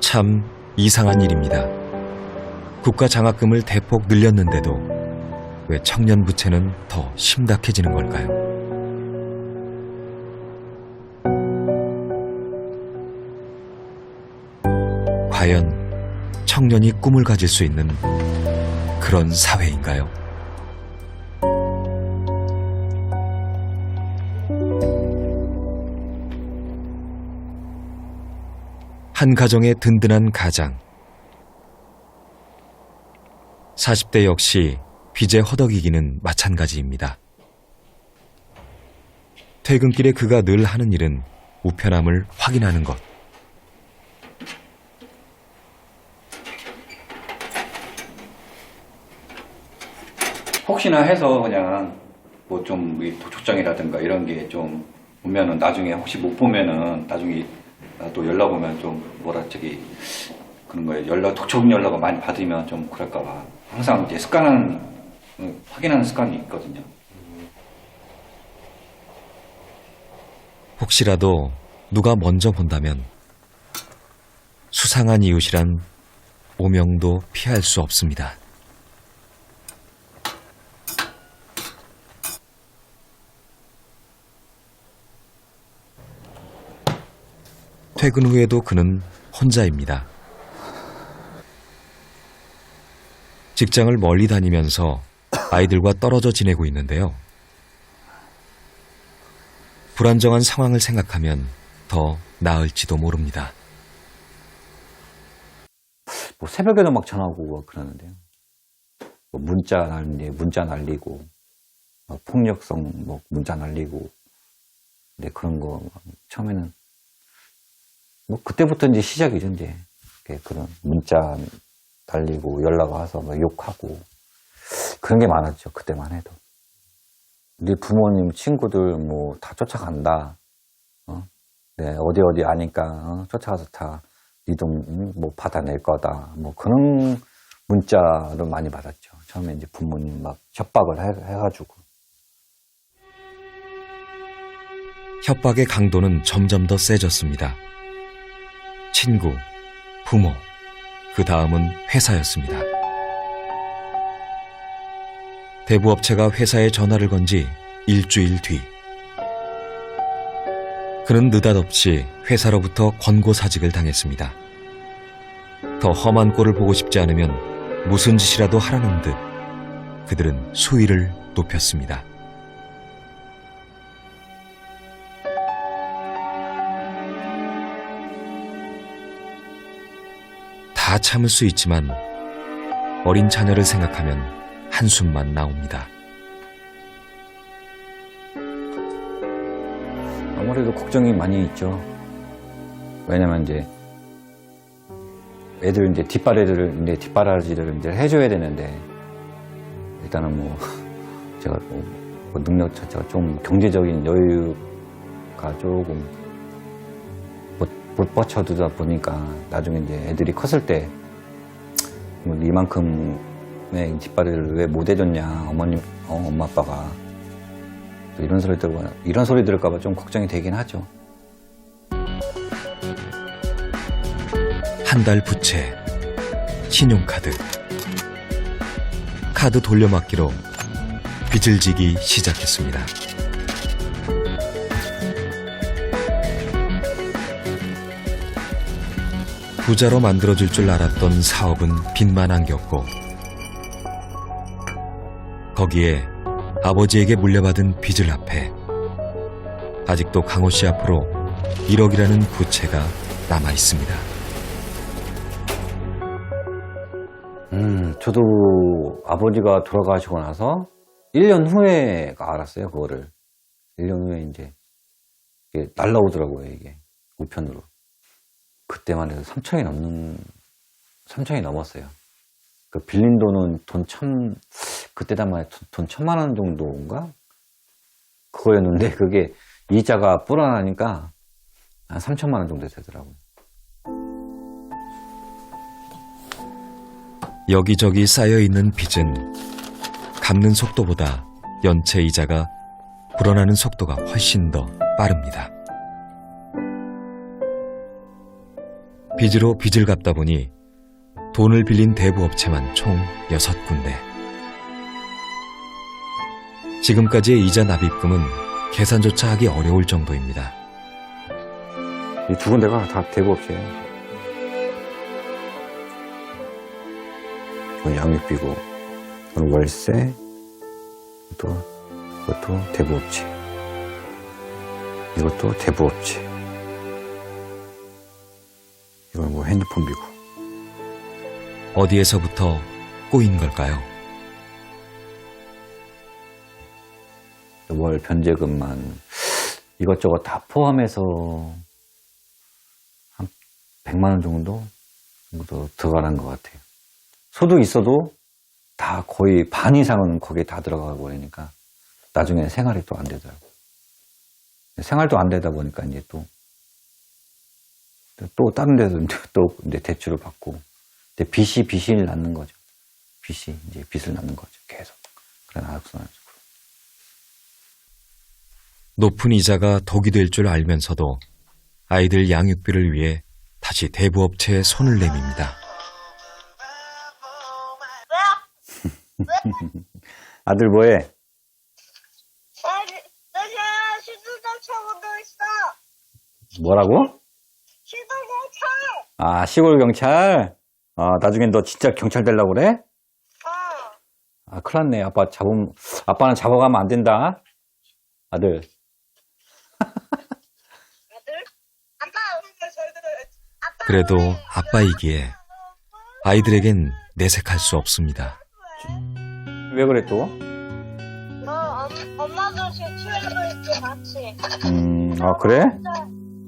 참 이상한 일입니다. 국가 장학금을 대폭 늘렸는데도 왜 청년 부채는 더 심각해지는 걸까요? 과연 청년이 꿈을 가질 수 있는 그런 사회인가요? 한 가정의 든든한 가장. 40대 역시 빚에 허덕이기는 마찬가지입니다. 퇴근길에 그가 늘 하는 일은 우편함을 확인하는 것. 혹시나 해서 그냥 뭐 좀 도초장이라든가 이런 게 좀 오면은 나중에 혹시 못 보면은 나중에 또 연락 오면 좀 그런 거에 독촉 연락을 많이 받으면 좀 그럴까봐 항상 이제 확인하는 습관이 있거든요. 혹시라도 누가 먼저 본다면 수상한 이웃이란 오명도 피할 수 없습니다. 퇴근 후에도 그는 혼자입니다. 직장을 멀리 다니면서 아이들과 떨어져 지내고 있는데요. 불안정한 상황을 생각하면 더 나을지도 모릅니다. 뭐 새벽에도 막 전화오고 그러는데요. 뭐 문자 날리고, 폭력성 문자 날리고, 근데 그런 거 처음에는 뭐 그때부터 이제 시작이죠. 이제 그런 문자 달리고 연락 와서 막 욕하고 그런 게 많았죠. 그때만 해도. 네 부모님, 친구들 뭐 다 쫓아간다. 네, 어디 아니까 쫓아가서 다 네 돈 뭐 받아낼 거다. 뭐 그런 문자를 많이 받았죠. 처음에 이제 부모님 막 협박을 해가지고. 협박의 강도는 점점 더 세졌습니다. 친구, 부모, 그 다음은 회사였습니다. 대부업체가 회사에 전화를 건 지 일주일 뒤, 그는 느닷없이 회사로부터 권고사직을 당했습니다. 더 험한 꼴을 보고 싶지 않으면 무슨 짓이라도 하라는 듯 그들은 수위를 높였습니다. 다 참을 수 있지만 어린 자녀를 생각하면 한숨만 나옵니다. 아무래도 걱정이 많이 있죠. 왜냐면 이제 애들 이제 뒷바라지를 이제 해줘야 되는데 일단은 뭐 제가 뭐 능력 자체가 좀 경제적인 여유가 조금 못 버텨두다 보니까 나중에 이제 애들이 컸을 때 뭐 이만큼의 뒷바라지를 왜 못 해줬냐 엄마 아빠가 또 이런 소리 들을까봐 좀 걱정이 되긴 하죠. 한 달 부채, 신용카드, 카드 돌려막기로 빚을 지기 시작했습니다. 부자로 만들어줄 줄 알았던 사업은 빚만 안겼고 거기에 아버지에게 물려받은 빚을 합해 아직도 강호 씨 앞으로 1억이라는 부채가 남아 있습니다. 저도 아버지가 돌아가시고 나서 1년 후에 알았어요, 그거를. 1년 후에 이제 이게 날라오더라고요, 이게 우편으로. 그때만 해도 3천이 넘었어요. 그 빌린 돈은 그때 당시에 돈 1,000만 원 정도인가? 그거였는데 그게 이자가 불어나니까 한 3천만 원 정도 되더라고요. 여기저기 쌓여있는 빚은 갚는 속도보다 연체 이자가 불어나는 속도가 훨씬 더 빠릅니다. 빚으로 빚을 갚다 보니 돈을 빌린 대부업체만 총 6군데. 지금까지의 이자 납입금은 계산조차 하기 어려울 정도입니다. 이 두 군데가 다 대부업체예요. 이건 양육비고, 이건 월세, 이것도 대부업체. 이것도 대부업체. 이건 뭐 핸드폰비고. 어디에서부터 꼬인 걸까요? 월 변제금만 이것저것 다 포함해서 한 100만 원 정도 들어가는 것 같아요. 소득 있어도 다 거의 반 이상은 거기에 다 들어가고 그러니까 나중에 생활이 또 안 되더라고요. 생활도 안 되다 보니까 이제 또 다른 데서 또 이제 대출을 받고 이제 빚을 낳는 거죠. 빚을 낳는 거죠. 계속. 그런 악순환이죠. 높은 이자가 독이 될 줄 알면서도 아이들 양육비를 위해 다시 대부업체에 손을 내밉니다. 아들 뭐해? 나 시도경찰 오고 있어. 뭐라고? 시도경찰. 아, 시골 경찰? 아, 나중엔 너 진짜 경찰 되려고 그래? 아, 큰일 났네. 아빠는 잡아가면 안 된다. 아들. 아빠. 그래도 아빠이기에 아이들에겐 내색할 수 없습니다. 왜 그래 또? 너 엄마도 제출하고 있지 같이. 아, 그래?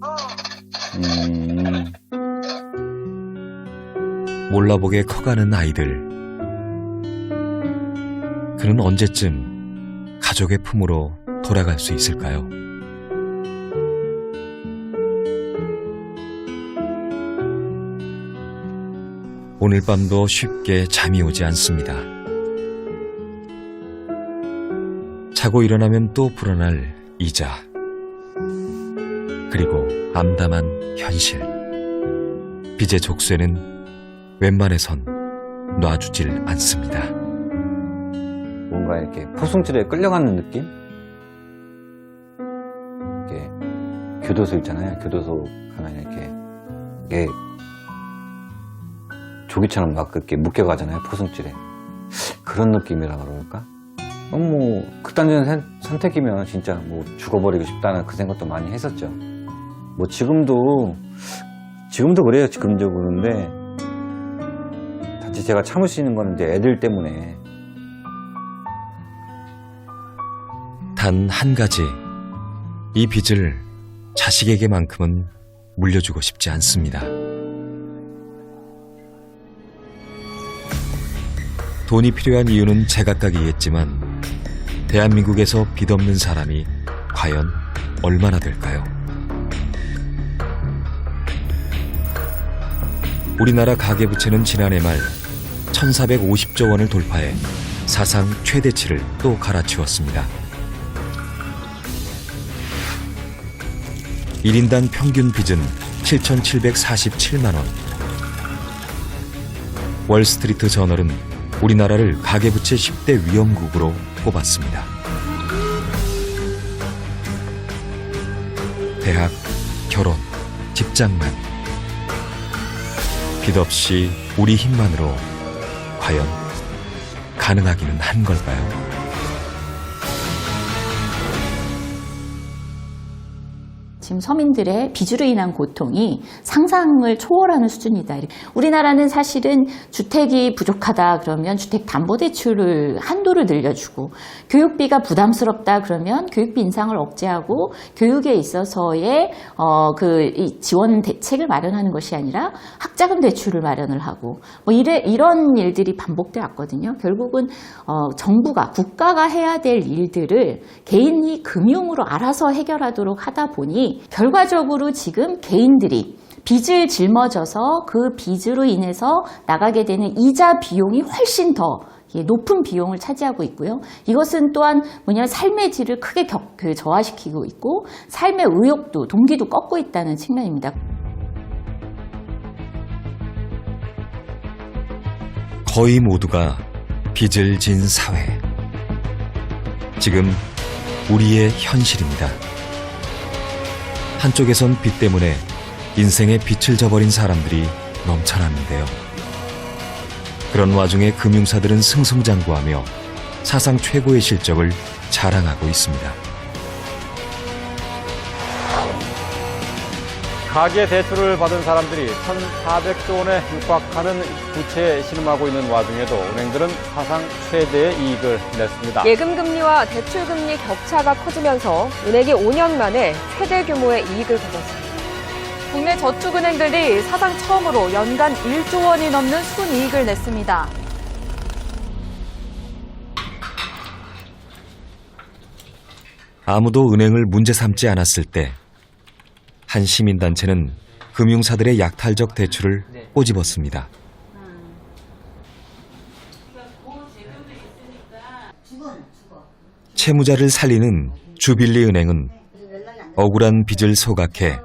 어. 몰라보게 커가는 아이들. 그는 언제쯤 가족의 품으로 돌아갈 수 있을까요? 오늘 밤도 쉽게 잠이 오지 않습니다. 자고 일어나면 또 불어날 이자. 그리고 암담한 현실. 빚의 족쇄는 웬만해선 놔주질 않습니다. 뭔가 이렇게 포승줄에 끌려가는 느낌? 이렇게 교도소 있잖아요. 교도소 가면 이게 조기처럼 막 그렇게 묶여가잖아요. 포승줄에. 그런 느낌이라 그럴까? 뭐 극단적인 선택이면 진짜 뭐 죽어버리고 싶다는 그 생각도 많이 했었죠. 뭐 지금도 그래요. 지금도 그런데 단지 제가 참을 수 있는 거는 이제 애들 때문에. 단 한 가지, 이 빚을 자식에게만큼은 물려주고 싶지 않습니다. 돈이 필요한 이유는 제각각이겠지만 대한민국에서 빚 없는 사람이 과연 얼마나 될까요? 우리나라 가계부채는 지난해 말 1,450조 원을 돌파해 사상 최대치를 또 갈아치웠습니다. 1인당 평균 빚은 7,747만 원. 월스트리트 저널은 우리나라를 가계부채 10대 위험국으로 꼽았습니다. 대학, 결혼, 직장만. 빚 없이 우리 힘만으로 과연 가능하기는 한 걸까요? 지금 서민들의 빚으로 인한 고통이 상상을 초월하는 수준이다. 우리나라는 사실은 주택이 부족하다 그러면 주택담보대출을 한도를 늘려주고, 교육비가 부담스럽다 그러면 교육비 인상을 억제하고 교육에 있어서의 이 지원 대책을 마련하는 것이 아니라 학자금 대출을 마련을 하고 이런 일들이 반복돼 왔거든요. 결국은 정부가, 국가가 해야 될 일들을 개인이 금융으로 알아서 해결하도록 하다 보니 결과적으로 지금 개인들이 빚을 짊어져서 그 빚으로 인해서 나가게 되는 이자 비용이 훨씬 더 높은 비용을 차지하고 있고요. 이것은 또한 삶의 질을 크게 저하시키고 있고 삶의 의욕도, 동기도 꺾고 있다는 측면입니다. 거의 모두가 빚을 진 사회. 지금 우리의 현실입니다. 한쪽에선 빚 때문에 인생의 빛을 저버린 사람들이 넘쳐났는데요. 그런 와중에 금융사들은 승승장구하며 사상 최고의 실적을 자랑하고 있습니다. 가계 대출을 받은 사람들이 1,400조 원에 육박하는 부채에 신음하고 있는 와중에도 은행들은 사상 최대의 이익을 냈습니다. 예금금리와 대출금리 격차가 커지면서 은행이 5년 만에 최대 규모의 이익을 거뒀습니다. 국내 저축은행들이 사상 처음으로 연간 1조 원이 넘는 순이익을 냈습니다. 아무도 은행을 문제 삼지 않았을 때 한 시민단체는 금융사들의 약탈적 대출을 꼬집었습니다. 채무자를 살리는 주빌리 은행은 억울한 빚을 소각해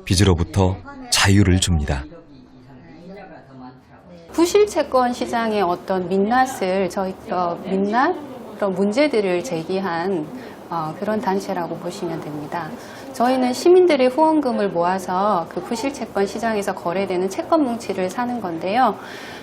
빚으로부터 자유를 줍니다. 부실채권 시장의 어떤 민낯을 민낯 그런 문제들을 제기한 그런 단체라고 보시면 됩니다. 저희는 시민들의 후원금을 모아서 그 부실채권 시장에서 거래되는 채권 뭉치를 사는 건데요.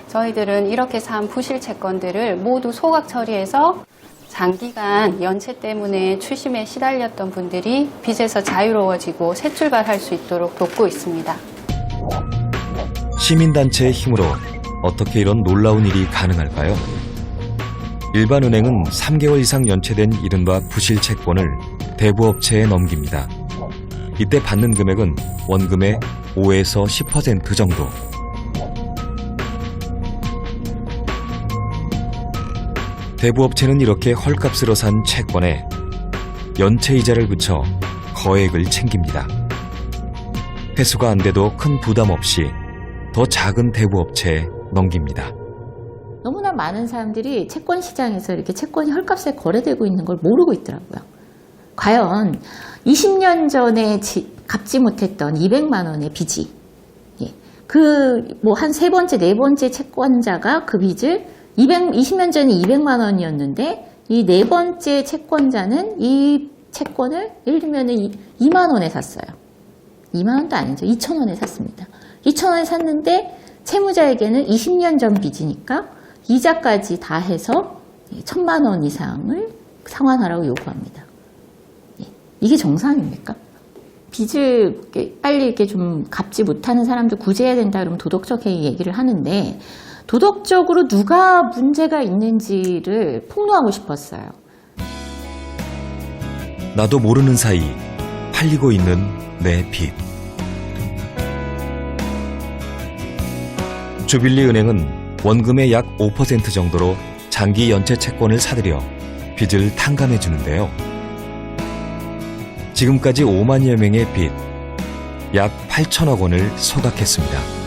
저희들은 이렇게 산 부실채권들을 모두 소각 처리해서 장기간 연체 때문에 추심에 시달렸던 분들이 빚에서 자유로워지고 새 출발할 수 있도록 돕고 있습니다. 시민단체의 힘으로 어떻게 이런 놀라운 일이 가능할까요? 일반 은행은 3개월 이상 연체된 이른바 부실채권을 대부업체에 넘깁니다. 이때 받는 금액은 원금의 5에서 10% 정도. 대부업체는 이렇게 헐값으로 산 채권에 연체이자를 붙여 거액을 챙깁니다. 회수가 안 돼도 큰 부담 없이 더 작은 대부업체에 넘깁니다. 너무나 많은 사람들이 채권 시장에서 이렇게 채권이 헐값에 거래되고 있는 걸 모르고 있더라고요. 과연 20년 전에 갚지 못했던 200만 원의 빚이 한 세 번째, 네 번째 채권자가 그 빚을 20년 전에 200만 원이었는데 이 네 번째 채권자는 이 채권을 예를 들면 2만 원에 샀어요. 2만 원도 아니죠. 2천 원에 샀습니다. 2천 원에 샀는데 채무자에게는 20년 전 빚이니까 이자까지 다 해서 1,000만 원 이상을 상환하라고 요구합니다. 이게 정상입니까? 빚을 빨리 이렇게 좀 갚지 못하는 사람들 구제해야 된다 그러면 도덕적 해이 얘기를 하는데 도덕적으로 누가 문제가 있는지를 폭로하고 싶었어요. 나도 모르는 사이 팔리고 있는 내 빚. 주빌리 은행은 원금의 약 5% 정도로 장기 연체 채권을 사들여 빚을 탕감해 주는데요. 지금까지 5만여 명의 빚, 약 8천억 원을 소각했습니다.